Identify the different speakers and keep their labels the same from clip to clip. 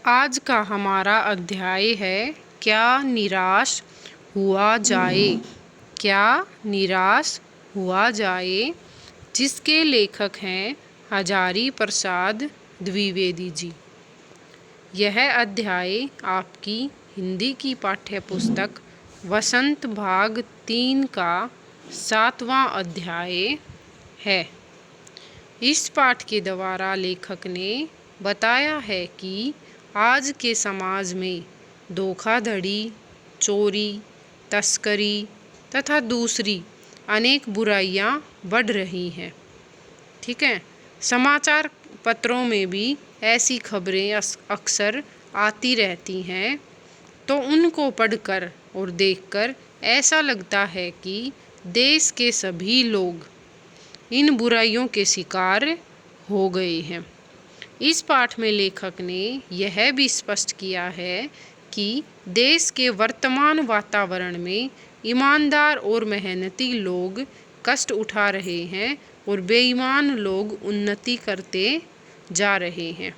Speaker 1: आज का हमारा अध्याय है क्या निराश हुआ जाए। क्या निराश हुआ जाए, जिसके लेखक हैं हजारी प्रसाद द्विवेदी जी। यह अध्याय आपकी हिंदी की पाठ्य पुस्तक वसंत भाग 3 का 7वां अध्याय है। इस पाठ के द्वारा लेखक ने बताया है कि आज के समाज में धोखाधड़ी, चोरी, तस्करी तथा दूसरी अनेक बुराइयां बढ़ रही हैं। ठीक है, समाचार पत्रों में भी ऐसी खबरें अक्सर आती रहती हैं, तो उनको पढ़कर और देखकर ऐसा लगता है कि देश के सभी लोग इन बुराइयों के शिकार हो गए हैं। इस पाठ में लेखक ने यह भी स्पष्ट किया है कि देश के वर्तमान वातावरण में ईमानदार और मेहनती लोग कष्ट उठा रहे हैं और बेईमान लोग उन्नति करते जा रहे हैं।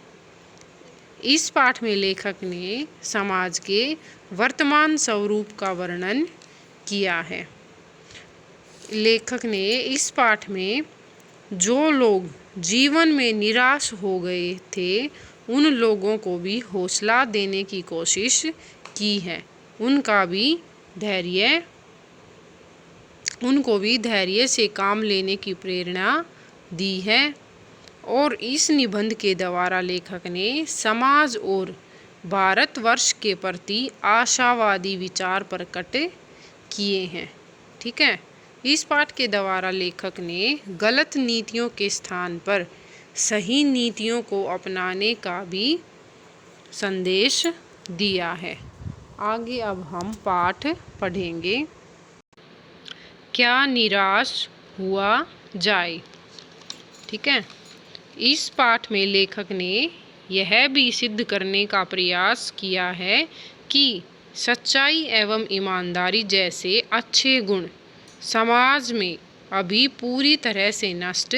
Speaker 1: इस पाठ में लेखक ने समाज के वर्तमान स्वरूप का वर्णन किया है। लेखक ने इस पाठ में जो लोग जीवन में निराश हो गए थे, उन लोगों को भी हौसला देने की कोशिश की है। उनको भी धैर्य से काम लेने की प्रेरणा दी है। और इस निबंध के द्वारा लेखक ने समाज और भारतवर्ष के प्रति आशावादी विचार प्रकट किए हैं। ठीक है, इस पाठ के द्वारा लेखक ने गलत नीतियों के स्थान पर सही नीतियों को अपनाने का भी संदेश दिया है। आगे अब हम पाठ पढ़ेंगे। क्या निराश हुआ जाए। ठीक है, इस पाठ में लेखक ने यह भी सिद्ध करने का प्रयास किया है कि सच्चाई एवं ईमानदारी जैसे अच्छे गुण समाज में अभी पूरी तरह से नष्ट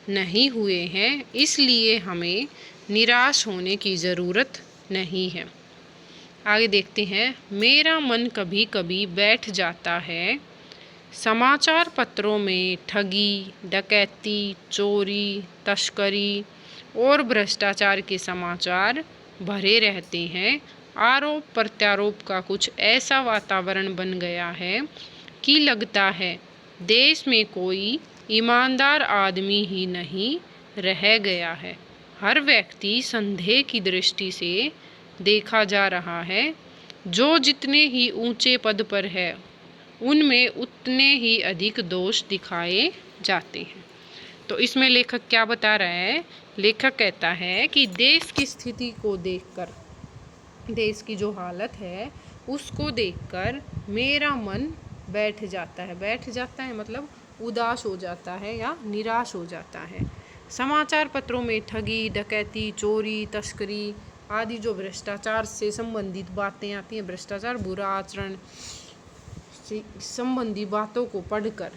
Speaker 1: नहीं हुए हैं, इसलिए हमें निराश होने की ज़रूरत नहीं है। आगे देखते हैं। मेरा मन कभी कभी बैठ जाता है। समाचार पत्रों में ठगी, डकैती, चोरी, तस्करी और भ्रष्टाचार के समाचार भरे रहते हैं। आरोप प्रत्यारोप का कुछ ऐसा वातावरण बन गया है कि लगता है देश में कोई ईमानदार आदमी ही नहीं रह गया है। हर व्यक्ति संदेह की दृष्टि से देखा जा रहा है। जो जितने ही ऊंचे पद पर है, उनमें उतने ही अधिक दोष दिखाए जाते हैं। तो इसमें लेखक क्या बता रहा है? लेखक कहता है कि देश की स्थिति को देखकर, देश की जो हालत है उसको देखकर मेरा मन बैठ जाता है मतलब उदास हो जाता है या निराश हो जाता है। समाचार पत्रों में ठगी, डकैती, चोरी, तस्करी आदि जो भ्रष्टाचार से संबंधित बातें आती हैं, भ्रष्टाचार, बुरा आचरण से संबंधी बातों को पढ़कर,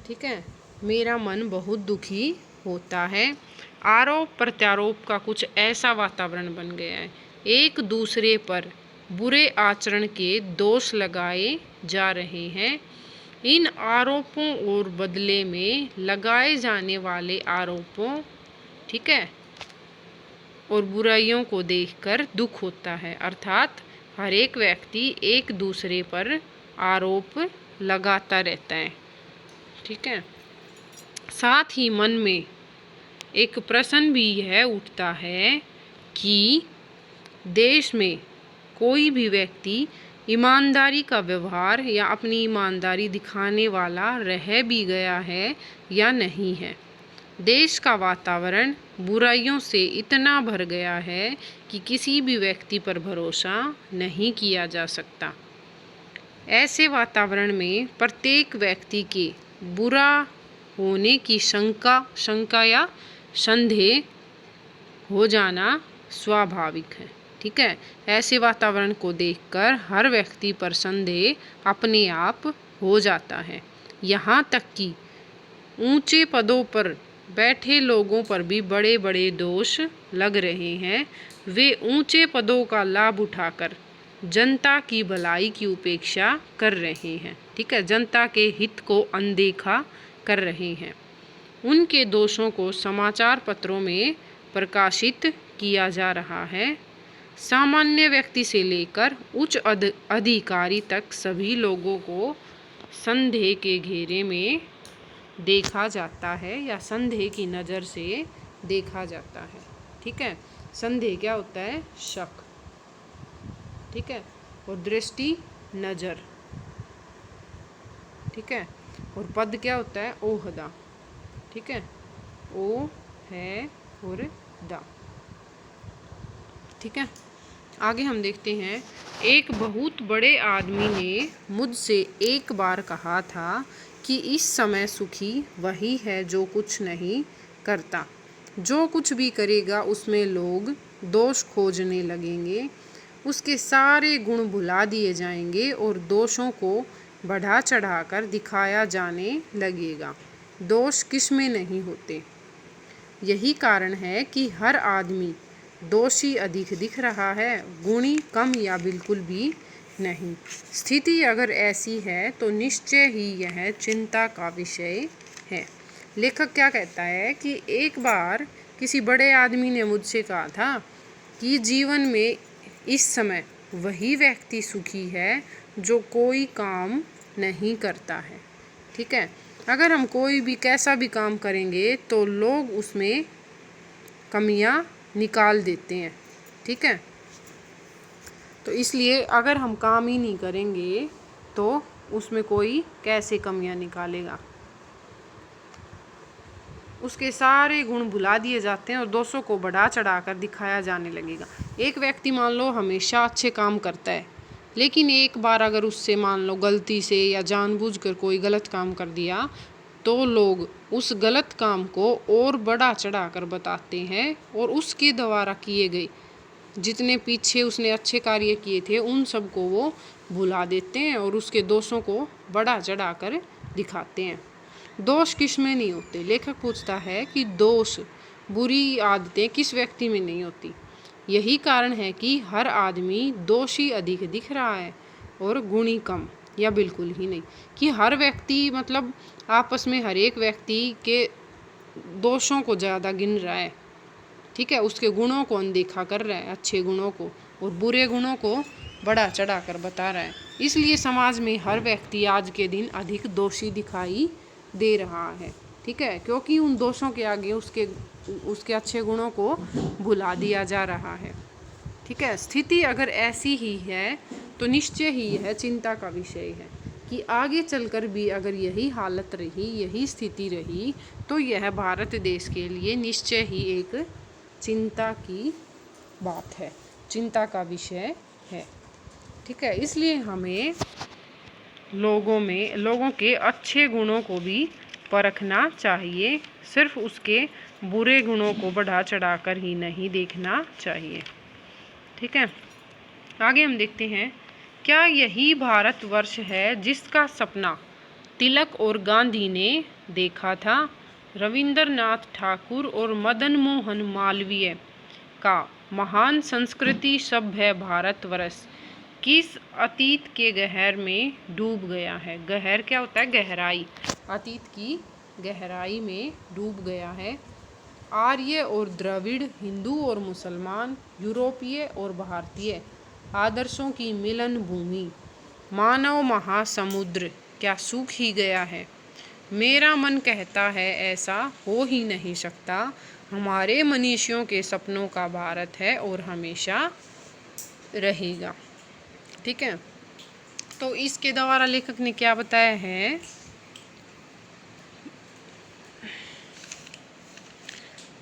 Speaker 1: ठीक है, मेरा मन बहुत दुखी होता है। आरोप प्रत्यारोप का कुछ ऐसा वातावरण बन गया है। एक दूसरे पर बुरे आचरण के दोष लगाए जा रहे हैं। इन आरोपों और बदले में लगाए जाने वाले आरोपों, ठीक है, और बुराइयों को देखकर दुख होता है। अर्थात हर एक व्यक्ति एक दूसरे पर आरोप लगाता रहता है। ठीक है, साथ ही मन में एक प्रश्न भी यह उठता है कि देश में कोई भी व्यक्ति ईमानदारी का व्यवहार या अपनी ईमानदारी दिखाने वाला रह भी गया है या नहीं है। देश का वातावरण बुराइयों से इतना भर गया है कि किसी भी व्यक्ति पर भरोसा नहीं किया जा सकता। ऐसे वातावरण में प्रत्येक व्यक्ति के बुरा होने की शंका या संदेह हो जाना स्वाभाविक है। ठीक है, ऐसे वातावरण को देखकर हर व्यक्ति पर संदेह अपने आप हो जाता है। यहाँ तक कि ऊंचे पदों पर बैठे लोगों पर भी बड़े बड़े दोष लग रहे हैं। वे ऊंचे पदों का लाभ उठाकर जनता की भलाई की उपेक्षा कर रहे हैं। ठीक है, जनता के हित को अनदेखा कर रहे हैं। उनके दोषों को समाचार पत्रों में प्रकाशित किया जा रहा है। सामान्य व्यक्ति से लेकर उच्च अधिकारी तक सभी लोगों को संदेह के घेरे में देखा जाता है या संदेह की नज़र से देखा जाता है। ठीक है, संदेह क्या होता है? शक। ठीक है, और दृष्टि नज़र। ठीक है, और पद क्या होता है? ओहदा। ठीक है, ओ है और दा। ठीक है, आगे हम देखते हैं। एक बहुत बड़े आदमी ने मुझसे एक बार कहा था कि इस समय सुखी वही है जो कुछ नहीं करता। जो कुछ भी करेगा उसमें लोग दोष खोजने लगेंगे, उसके सारे गुण भुला दिए जाएंगे और दोषों को बढ़ा चढ़ाकर दिखाया जाने लगेगा। दोष किस में नहीं होते। यही कारण है कि हर आदमी दोषी अधिक दिख रहा है, गुणी कम या बिल्कुल भी नहीं। स्थिति अगर ऐसी है तो निश्चय ही यह चिंता का विषय है। लेखक क्या कहता है कि एक बार किसी बड़े आदमी ने मुझसे कहा था कि जीवन में इस समय वही व्यक्ति सुखी है जो कोई काम नहीं करता है। ठीक है, अगर हम कोई भी कैसा भी काम करेंगे तो लोग उसमें कमियां निकाल देते हैं। ठीक है, तो इसलिए अगर हम काम ही नहीं करेंगे तो उसमें कोई कैसे कमियां निकालेगा। उसके सारे गुण भुला दिए जाते हैं और दोषों को बढ़ा चढ़ाकर दिखाया जाने लगेगा। एक व्यक्ति मान लो हमेशा अच्छे काम करता है, लेकिन एक बार अगर उससे मान लो गलती से या जानबूझकर कोई गलत काम कर दिया तो लोग उस गलत काम को और बढ़ा चढ़ाकर बताते हैं और उसके द्वारा किए गए जितने पीछे उसने अच्छे कार्य किए थे उन सबको वो भुला देते हैं और उसके दोषों को बढ़ा चढ़ाकर दिखाते हैं। दोष किस में नहीं होते। लेखक पूछता है कि दोष, बुरी आदतें किस व्यक्ति में नहीं होती। यही कारण है कि हर आदमी दोषी अधिक दिख रहा है और गुणी कम या बिल्कुल ही नहीं। कि हर व्यक्ति मतलब आपस में हर एक व्यक्ति के दोषों को ज़्यादा गिन रहा है। ठीक है, उसके गुणों को अनदेखा कर रहा है, अच्छे गुणों को, और बुरे गुणों को बढ़ा चढ़ा कर बता रहा है। इसलिए समाज में हर व्यक्ति आज के दिन अधिक दोषी दिखाई दे रहा है। ठीक है, क्योंकि उन दोषों के आगे उसके अच्छे गुणों को भुला दिया जा रहा है। ठीक है, स्थिति अगर ऐसी ही है तो निश्चय ही यह चिंता का विषय है कि आगे चलकर भी अगर यही हालत रही, यही स्थिति रही तो यह भारत देश के लिए निश्चय ही एक चिंता की बात है, चिंता का विषय है। ठीक है, इसलिए हमें लोगों के अच्छे गुणों को भी परखना चाहिए, सिर्फ उसके बुरे गुणों को बढ़ा चढ़ाकर ही नहीं देखना चाहिए। ठीक है, आगे हम देखते हैं। क्या यही भारतवर्ष है जिसका सपना तिलक और गांधी ने देखा था? रविंद्रनाथ ठाकुर और मदन मोहन मालवीय का महान संस्कृति सभ्य भारतवर्ष किस अतीत के गहर में डूब गया है? गहर क्या होता है? गहराई। अतीत की गहराई में डूब गया है। आर्य और द्रविड़, हिंदू और मुसलमान, यूरोपीय और भारतीय आदर्शों की मिलन भूमि मानव महासमुद्र क्या सूख ही गया है? मेरा मन कहता है ऐसा हो ही नहीं सकता। हमारे मनीषियों के सपनों का भारत है और हमेशा रहेगा। ठीक है, तो इसके द्वारा लेखक ने क्या बताया है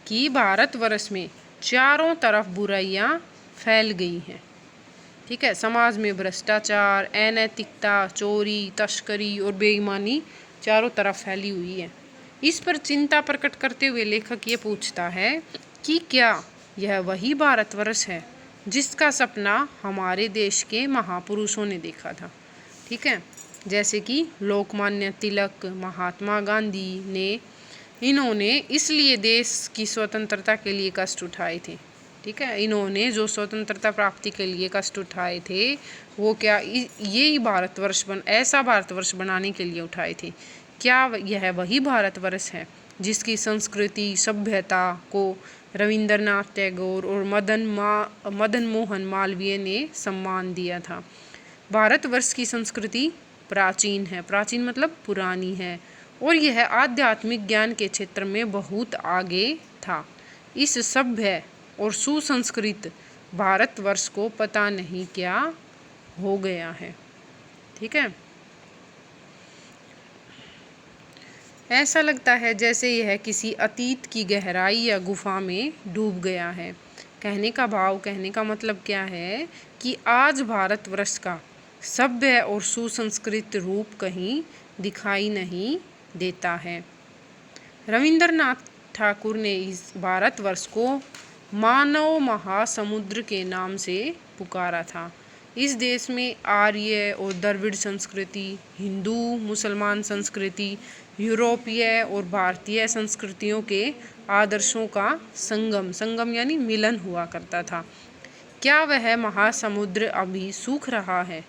Speaker 1: कि भारतवर्ष में चारों तरफ बुराइयां फैल गई हैं। ठीक है, समाज में भ्रष्टाचार, अनैतिकता, चोरी, तस्करी और बेईमानी चारों तरफ फैली हुई है। इस पर चिंता प्रकट करते हुए लेखक ये पूछता है कि क्या यह वही भारतवर्ष है जिसका सपना हमारे देश के महापुरुषों ने देखा था? ठीक है, जैसे कि लोकमान्य तिलक, महात्मा गांधी ने इन्होंने इसलिए देश की स्वतंत्रता के लिए कष्ट उठाए थे। ठीक है, इन्होंने जो स्वतंत्रता प्राप्ति के लिए कष्ट उठाए थे वो क्या यही ऐसा भारतवर्ष बनाने के लिए उठाए थे। क्या यह वही भारतवर्ष है जिसकी संस्कृति सभ्यता को रविंद्रनाथ टैगोर और मदन मोहन मालवीय ने सम्मान दिया था। भारतवर्ष की संस्कृति प्राचीन है, प्राचीन मतलब पुरानी है, और यह आध्यात्मिक ज्ञान के क्षेत्र में बहुत आगे था। इस सभ्य और सुसंस्कृत भारतवर्ष को पता नहीं क्या हो गया है। ठीक है, ऐसा लगता है जैसे यह किसी अतीत की गहराई या गुफा में डूब गया है। कहने का मतलब क्या है कि आज भारतवर्ष का सभ्य और सुसंस्कृत रूप कहीं दिखाई नहीं देता है। रविंद्रनाथ ठाकुर ने इस भारतवर्ष को मानव महासमुद्र के नाम से पुकारा था। इस देश में आर्य और द्रविड़ संस्कृति, हिंदू मुसलमान संस्कृति, यूरोपीय और भारतीय संस्कृतियों के आदर्शों का संगम यानी मिलन हुआ करता था। क्या वह महासमुद्र अभी सूख रहा है?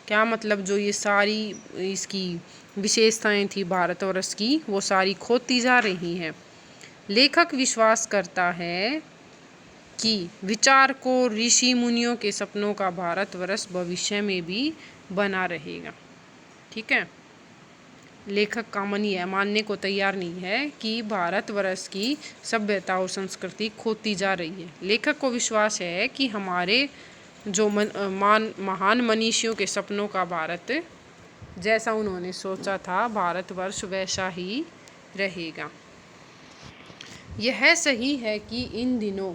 Speaker 1: क्या मतलब जो ये सारी इसकी विशेषताएं थी भारतवर्ष की वो सारी खोती जा रही हैं। लेखक विश्वास करता है कि विचारकों ऋषि मुनियों के सपनों का भारतवर्ष भविष्य में भी बना रहेगा। ठीक है, लेखक का मन यह मानने को तैयार नहीं है कि भारतवर्ष की सभ्यता और संस्कृति खोती जा रही है। लेखक को विश्वास है कि हमारे जो महान मनीषियों के सपनों का भारत जैसा उन्होंने सोचा था भारतवर्ष वैसा ही रहेगा। यह सही है कि इन दिनों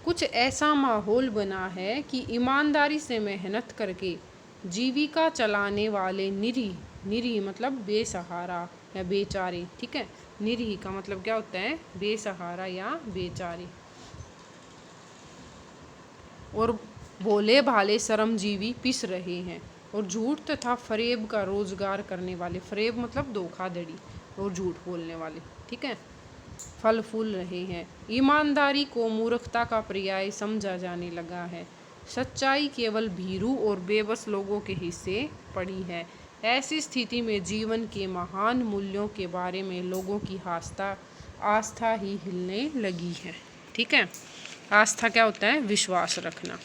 Speaker 1: कुछ ऐसा माहौल बना है कि ईमानदारी से मेहनत करके जीविका चलाने वाले निरीह मतलब बेसहारा या बेचारे। ठीक है, निरीह का मतलब क्या होता है? बेसहारा या बेचारे। और भोले भाले श्रमजीवी पिस रहे हैं और झूठ तथा फरेब का रोजगार करने वाले, फरेब मतलब धोखाधड़ी और झूठ बोलने वाले, ठीक है, फल फूल रहे हैं। ईमानदारी को मूर्खता का पर्याय समझा जाने लगा है। सच्चाई केवल भीरू और बेबस लोगों के हिस्से पड़ी है। ऐसी स्थिति में जीवन के महान मूल्यों के बारे में लोगों की आस्था ही हिलने लगी है। ठीक है, आस्था क्या होता है? विश्वास रखना,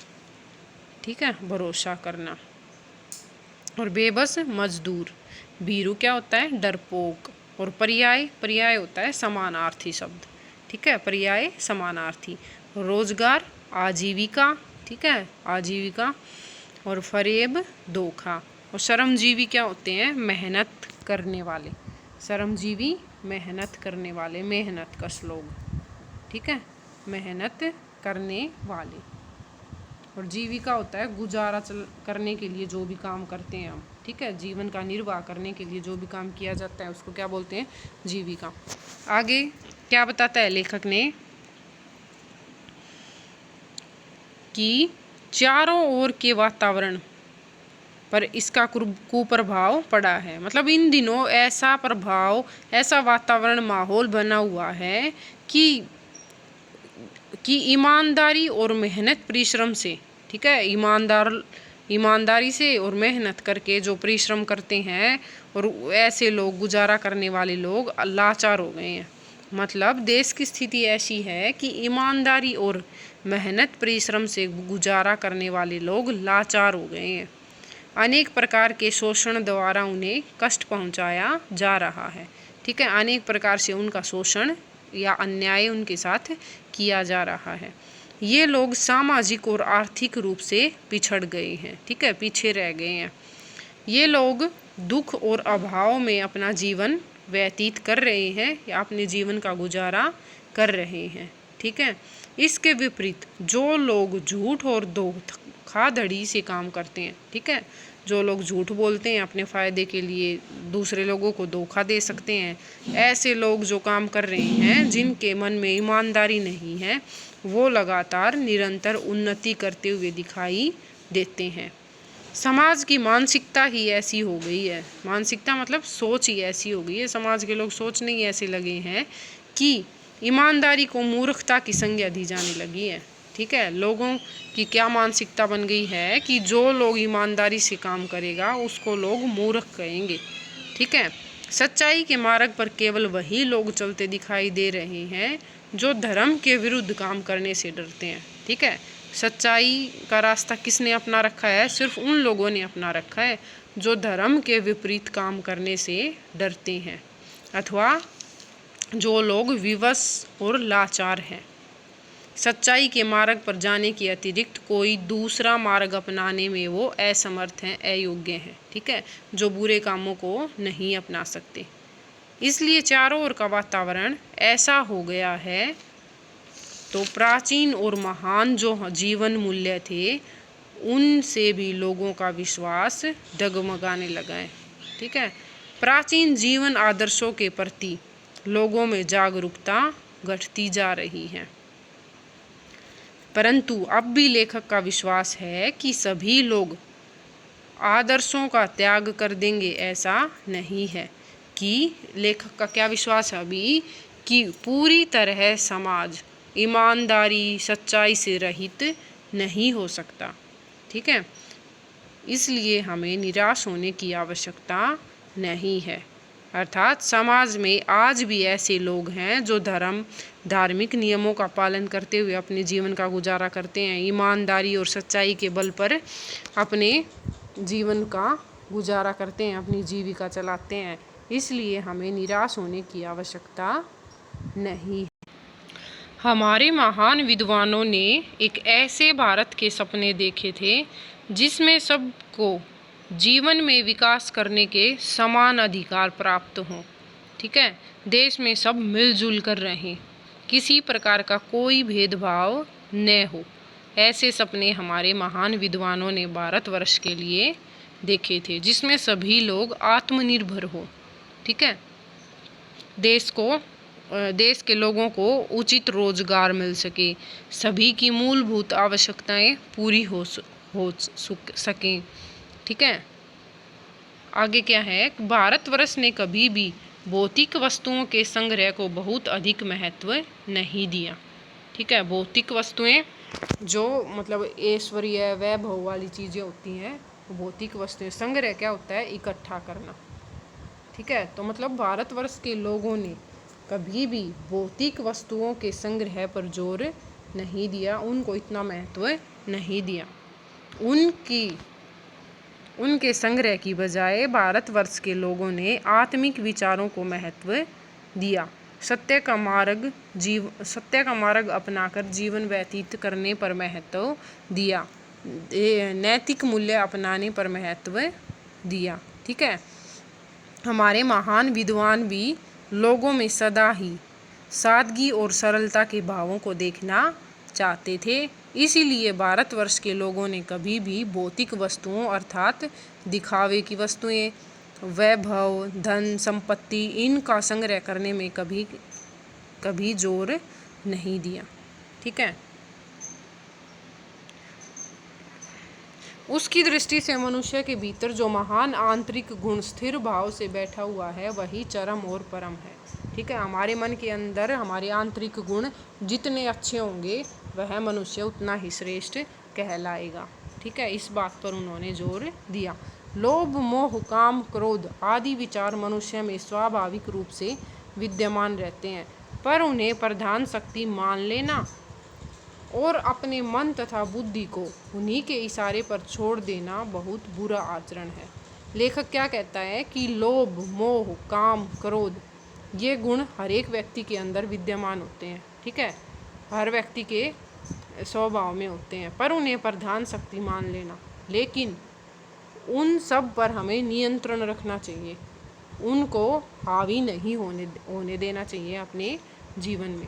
Speaker 1: ठीक है, भरोसा करना। और बेबस मजदूर। भीरू क्या होता है? डरपोक। और पर्याय होता है समानार्थी शब्द, ठीक है, पर्याय समानार्थी। रोजगार आजीविका, ठीक है, आजीविका। और फरेब धोखा। और श्रमजीवी क्या होते हैं? मेहनत करने वाले। श्रमजीवी मेहनत करने वाले, मेहनत कश लोग, ठीक है, मेहनत करने वाले। और जीविका होता है गुजारा करने के लिए जो भी काम करते हैं हम, ठीक है, जीवन का निर्वाह करने के लिए जो भी काम किया जाता है उसको क्या बोलते हैं? जीविका। आगे क्या बताता है लेखक ने कि चारों ओर के वातावरण पर इसका कुप्रभाव पड़ा है। मतलब इन दिनों ऐसा वातावरण माहौल बना हुआ है कि ईमानदारी और मेहनत परिश्रम से, ठीक है, ईमानदारी से और मेहनत करके जो परिश्रम करते हैं और ऐसे लोग, गुजारा करने वाले लोग लाचार हो गए हैं। मतलब देश की स्थिति ऐसी है कि ईमानदारी और मेहनत परिश्रम से गुजारा करने वाले लोग लाचार हो गए हैं। अनेक प्रकार के शोषण द्वारा उन्हें कष्ट पहुंचाया जा रहा है। ठीक है, अनेक प्रकार से उनका शोषण या अन्याय उनके साथ किया जा रहा है। ये लोग सामाजिक और आर्थिक रूप से पिछड़ गए हैं, ठीक है, पीछे रह गए हैं। ये लोग दुख और अभाव में अपना जीवन व्यतीत कर रहे हैं या अपने जीवन का गुजारा कर रहे हैं। ठीक है, इसके विपरीत जो लोग झूठ और धोखाधड़ी से काम करते हैं, ठीक है, जो लोग झूठ बोलते हैं अपने फ़ायदे के लिए, दूसरे लोगों को धोखा दे सकते हैं, ऐसे लोग जो काम कर रहे हैं जिनके मन में ईमानदारी नहीं है, वो लगातार निरंतर उन्नति करते हुए दिखाई देते हैं। समाज की मानसिकता ही ऐसी हो गई है, मानसिकता मतलब सोच ही ऐसी हो गई है, समाज के लोग सोचने ही ऐसे लगे हैं कि ईमानदारी को मूर्खता की संज्ञा दी जाने लगी है। ठीक है, लोगों की क्या मानसिकता बन गई है कि जो लोग ईमानदारी से काम करेगा उसको लोग मूर्ख कहेंगे। ठीक है, सच्चाई के मार्ग पर केवल वही लोग चलते दिखाई दे रहे हैं जो धर्म के विरुद्ध काम करने से डरते हैं। ठीक है, सच्चाई का रास्ता किसने अपना रखा है? सिर्फ उन लोगों ने अपना रखा है जो धर्म के विपरीत काम करने से डरते हैं, अथवा जो लोग विवश और लाचार हैं। सच्चाई के मार्ग पर जाने के अतिरिक्त कोई दूसरा मार्ग अपनाने में वो असमर्थ हैं, अयोग्य हैं। ठीक है, जो बुरे कामों को नहीं अपना सकते। इसलिए चारों ओर का वातावरण ऐसा हो गया है, तो प्राचीन और महान जो जीवन मूल्य थे उनसे भी लोगों का विश्वास डगमगाने लगा है। ठीक है, प्राचीन जीवन आदर्शों के प्रति लोगों में जागरूकता घटती जा रही है, परंतु अब भी लेखक का विश्वास है कि सभी लोग आदर्शों का त्याग कर देंगे। ऐसा नहीं है कि लेखक का क्या विश्वास है अभी कि पूरी तरह समाज ईमानदारी सच्चाई से रहित नहीं हो सकता। ठीक है, इसलिए हमें निराश होने की आवश्यकता नहीं है। अर्थात समाज में आज भी ऐसे लोग हैं जो धार्मिक नियमों का पालन करते हुए अपने जीवन का गुजारा करते हैं, ईमानदारी और सच्चाई के बल पर अपने जीवन का गुजारा करते हैं, अपनी जीविका चलाते हैं। इसलिए हमें निराश होने की आवश्यकता नहीं है। हमारे महान विद्वानों ने एक ऐसे भारत के सपने देखे थे जिसमें सबको जीवन में विकास करने के समान अधिकार प्राप्त हों। ठीक है, देश में सब मिलजुल कर रहें, किसी प्रकार का कोई भेदभाव न हो। ऐसे सपने हमारे महान विद्वानों ने भारतवर्ष के लिए देखे थे, जिसमें सभी लोग आत्मनिर्भर हो। ठीक है, देश के लोगों को उचित रोजगार मिल सके, सभी की मूलभूत आवश्यकताएं पूरी हो सकें। ठीक है, आगे क्या है, भारतवर्ष ने कभी भी भौतिक वस्तुओं के संग्रह को बहुत अधिक महत्व नहीं दिया। ठीक है, भौतिक वस्तुएं जो मतलब ऐश्वर्य वैभव वाली चीज़ें होती हैं, भौतिक वस्तुएं। संग्रह क्या होता है? इकट्ठा करना। ठीक है, तो मतलब भारतवर्ष के लोगों ने कभी भी भौतिक वस्तुओं के संग्रह पर जोर नहीं दिया, उनको इतना महत्व नहीं दिया। उनके संग्रह की बजाय भारतवर्ष के लोगों ने आत्मिक विचारों को महत्व दिया, सत्य का मार्ग अपनाकर जीवन व्यतीत करने पर महत्व दिया, नैतिक मूल्य अपनाने पर महत्व दिया। ठीक है, हमारे महान विद्वान भी लोगों में सदा ही सादगी और सरलता के भावों को देखना चाहते थे। इसीलिए भारतवर्ष के लोगों ने कभी भी भौतिक वस्तुओं अर्थात दिखावे की वस्तुएं, वैभव, धन, संपत्ति, इनका संग्रह करने में कभी जोर नहीं दिया। ठीक है, उसकी दृष्टि से मनुष्य के भीतर जो महान आंतरिक गुण स्थिर भाव से बैठा हुआ है वही चरम और परम है। ठीक है, हमारे मन के अंदर हमारे आंतरिक गुण जितने अच्छे होंगे वह मनुष्य उतना ही श्रेष्ठ कहलाएगा। ठीक है, इस बात पर उन्होंने जोर दिया। लोभ, मोह, काम, क्रोध आदि विचार मनुष्य में स्वाभाविक रूप से विद्यमान रहते हैं, पर उन्हें प्रधान शक्ति मान लेना और अपने मन तथा बुद्धि को उन्हीं के इशारे पर छोड़ देना बहुत बुरा आचरण है। लेखक क्या कहता है कि लोभ, मोह, काम, क्रोध ये गुण हर एक व्यक्ति के अंदर विद्यमान होते हैं। ठीक है, हर व्यक्ति के स्वभाव में होते हैं, पर उन्हें प्रधान शक्ति मान लेना, लेकिन उन सब पर हमें नियंत्रण रखना चाहिए, उनको हावी नहीं होने देना चाहिए अपने जीवन में।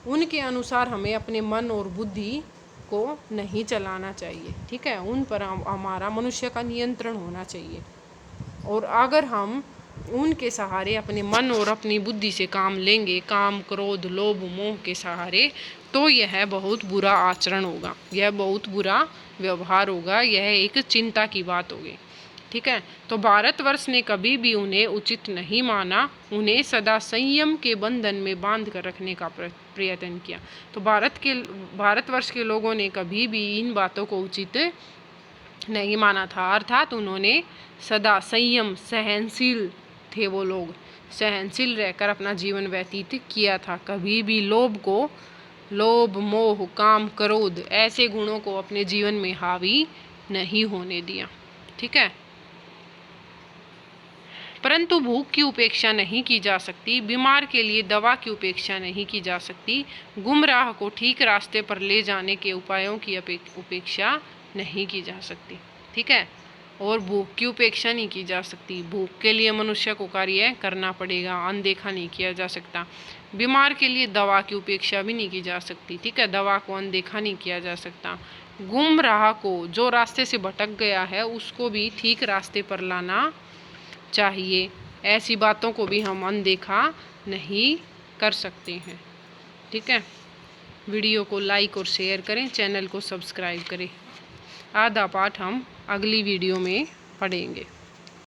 Speaker 1: उनके अनुसार हमें अपने मन और बुद्धि को नहीं चलाना चाहिए। ठीक है, उन पर हमारा मनुष्य का नियंत्रण होना चाहिए, और अगर हम उनके सहारे अपने मन और अपनी बुद्धि से काम लेंगे, काम, क्रोध, लोभ, मोह के सहारे, तो यह बहुत बुरा आचरण होगा, यह बहुत बुरा व्यवहार होगा, यह एक चिंता की बात होगी। ठीक है, तो भारतवर्ष ने कभी भी उन्हें उचित नहीं माना, उन्हें सदा संयम के बंधन में बांध कर रखने का प्रयत्न किया। तो भारतवर्ष के लोगों ने कभी भी इन बातों को उचित नहीं माना था, अर्थात उन्होंने सदा संयम, सहनशील थे, वो लोग सहनशील रहकर अपना जीवन व्यतीत किया था। कभी भी लोभ, मोह, काम, क्रोध ऐसे गुणों को अपने जीवन में हावी नहीं होने दिया। ठीक है, परंतु भूख की उपेक्षा नहीं की जा सकती, बीमार के लिए दवा की उपेक्षा नहीं की जा सकती, गुमराह को ठीक रास्ते पर ले जाने के उपायों की उपेक्षा नहीं की जा सकती। ठीक है, और भूख की उपेक्षा नहीं की जा सकती, भूख के लिए मनुष्य को कार्य करना पड़ेगा, अनदेखा नहीं किया जा सकता। बीमार के लिए दवा की उपेक्षा भी नहीं की जा सकती। ठीक है, दवा को अनदेखा नहीं किया जा सकता। गुमराह को, जो रास्ते से भटक गया है, उसको भी ठीक रास्ते पर लाना चाहिए। ऐसी बातों को भी हम अनदेखा नहीं कर सकते हैं। ठीक है, वीडियो को लाइक और शेयर करें, चैनल को सब्सक्राइब करें। आधा पाठ हम अगली वीडियो में पढ़ेंगे।